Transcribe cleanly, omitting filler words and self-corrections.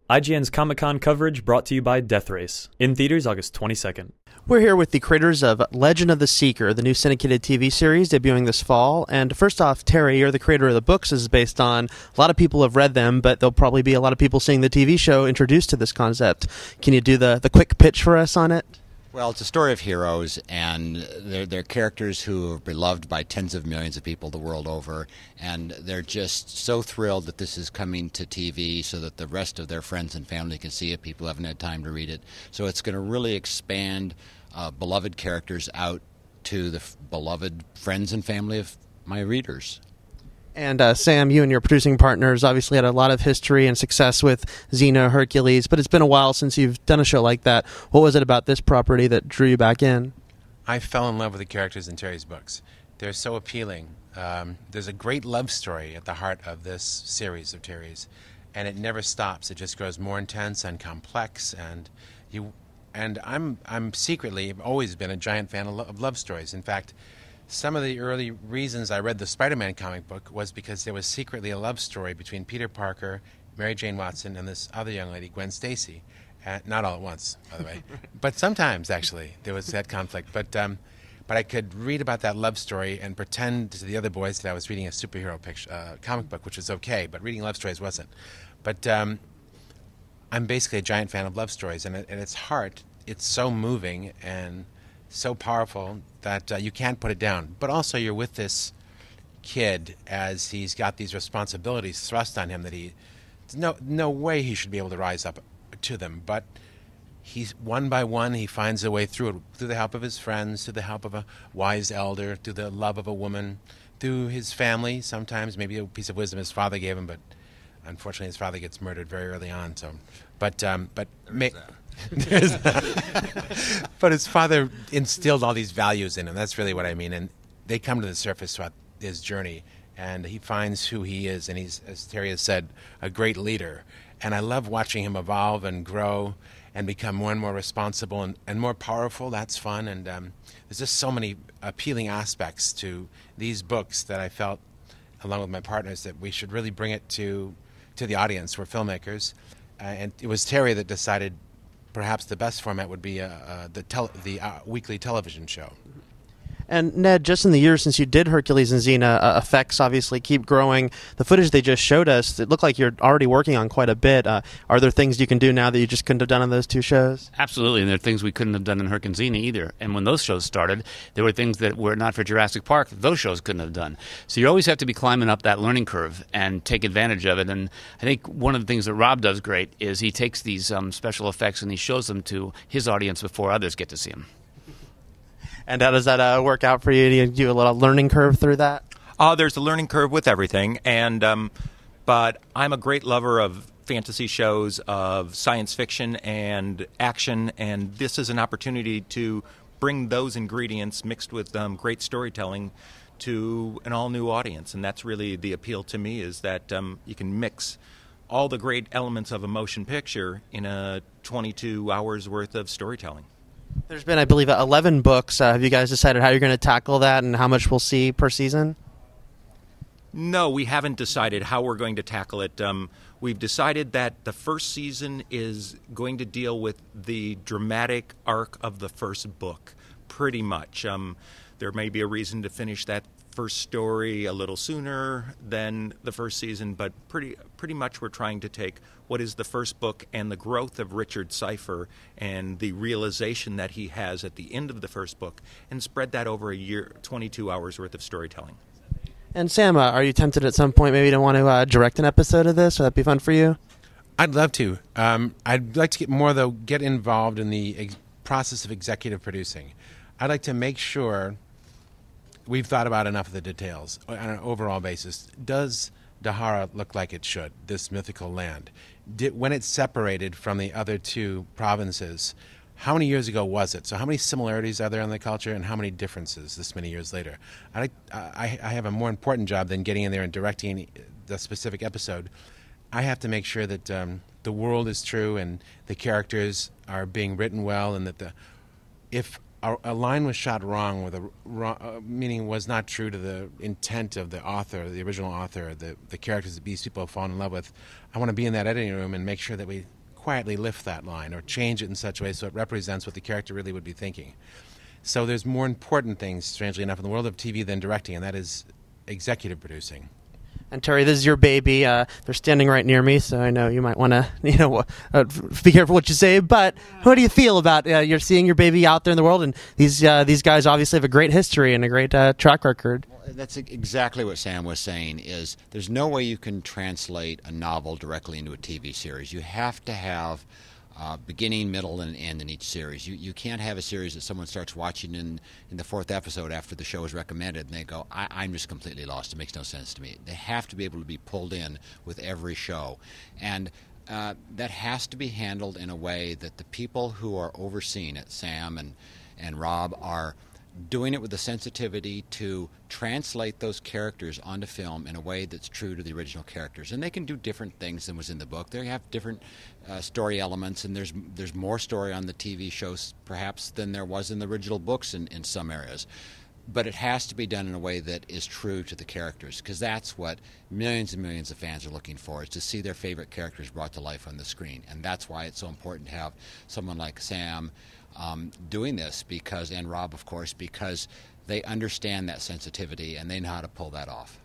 IGN's Comic-Con coverage brought to you by Death Race. In theaters August 22nd. We're here with the creators of Legend of the Seeker, the new syndicated TV series debuting this fall. And first off, Terry, you're the creator of the books this is based on. A lot of people have read them, but there'll probably be a lot of people seeing the TV show introduced to this concept. Can you do the quick pitch for us on it? Well, it's a story of heroes, and they're characters who are beloved by tens of millions of people the world over, and they're just so thrilled that this is coming to TV so that the rest of their friends and family can see it. People haven't had time to read it. So it's going to really expand beloved characters out to the beloved friends and family of my readers. And Sam, you and your producing partners obviously had a lot of history and success with Xena, Hercules, but it's been a while since you've done a show like that. What was it about this property that drew you back in? I fell in love with the characters in Terry's books. They're so appealing. There's a great love story at the heart of this series of Terry's, and it never stops. It just grows more intense and complex, and I'm secretly always been a giant fan of love stories. In fact, some of the early reasons I read the Spider-Man comic book was because there was secretly a love story between Peter Parker, Mary Jane Watson, and this other young lady, Gwen Stacy. Not all at once, by the way, but sometimes actually there was that conflict. But I could read about that love story and pretend to the other boys that I was reading a superhero comic book, which was okay, but reading love stories wasn't. But I'm basically a giant fan of love stories, and at its heart, it's so moving and so powerful that you can't put it down. But also you're with this kid as he's got these responsibilities thrust on him that no way he should be able to rise up to them. But he's one by one he finds a way through it, through the help of his friends, through the help of a wise elder, through the love of a woman, through his family, sometimes maybe a piece of wisdom his father gave him, but unfortunately his father gets murdered very early on. So, but his father instilled all these values in him. That's really what I mean. And they come to the surface throughout his journey. And he finds who he is. And he's, as Terry has said, a great leader. And I love watching him evolve and grow and become more and more responsible and more powerful. That's fun. And there's just so many appealing aspects to these books that I felt, along with my partners, that we should really bring it to the audience. We're filmmakers. And it was Terry that decided perhaps the best format would be the weekly television show. And Ned, just in the years since you did Hercules and Xena, effects obviously keep growing. The footage they just showed us, it looked like you're already working on quite a bit. Are there things you can do now that you just couldn't have done on those two shows? Absolutely, and there are things we couldn't have done in Herc and Xena either. And when those shows started, there were things that were not for Jurassic Park those shows couldn't have done. So you always have to be climbing up that learning curve and take advantage of it. And I think one of the things that Rob does great is he takes these special effects and he shows them to his audience before others get to see them. And how does that work out for you? Do you do a little learning curve through that? There's a learning curve with everything, and but I'm a great lover of fantasy shows, of science fiction and action, and this is an opportunity to bring those ingredients mixed with great storytelling to an all-new audience, and that's really the appeal to me, is that you can mix all the great elements of a motion picture in a 22 hours worth of storytelling. There's been, I believe, 11 books. Have you guys decided how you're going to tackle that and how much we'll see per season? No, we haven't decided how we're going to tackle it. We've decided that the first season is going to deal with the dramatic arc of the first book, pretty much. There may be a reason to finish that first story a little sooner than the first season, but pretty much we're trying to take what is the first book and the growth of Richard Cypher and the realization that he has at the end of the first book and spread that over a year, 22 hours worth of storytelling. And Sam, are you tempted at some point maybe to want to direct an episode of this? Would that be fun for you? I'd love to. I'd like to get involved in the process of executive producing. I'd like to make sure we've thought about enough of the details on an overall basis. Does Dahara look like it should, this mythical land? When it's separated from the other two provinces, how many years ago was it? So how many similarities are there in the culture and how many differences this many years later? I have a more important job than getting in there and directing the specific episode. I have to make sure that the world is true and the characters are being written well, and that if a line was shot wrong, with meaning was not true to the intent of the author, the original author, the characters that these people have fallen in love with, I want to be in that editing room and make sure that we quietly lift that line or change it in such a way so it represents what the character really would be thinking. So there's more important things, strangely enough, in the world of TV than directing, and that is executive producing. And Terry, this is your baby. They're standing right near me, so I know you might want to, be careful what you say. But what do you feel about you're seeing your baby out there in the world, and these guys obviously have a great history and a great track record. Well, that's exactly what Sam was saying. Is there's no way you can translate a novel directly into a TV series. You have to have beginning, middle, and end in each series. You can't have a series that someone starts watching in the fourth episode after the show is recommended and they go, I'm just completely lost. It makes no sense to me. They have to be able to be pulled in with every show. And that has to be handled in a way that the people who are overseeing it, Sam and Rob, are doing it with the sensitivity to translate those characters onto film in a way that's true to the original characters. And they can do different things than was in the book. They have different story elements, and there's more story on the TV shows perhaps than there was in the original books in some areas. But it has to be done in a way that is true to the characters, because that's what millions and millions of fans are looking for, is to see their favorite characters brought to life on the screen. And that's why it's so important to have someone like Sam doing this, and Rob, of course, because they understand that sensitivity and they know how to pull that off.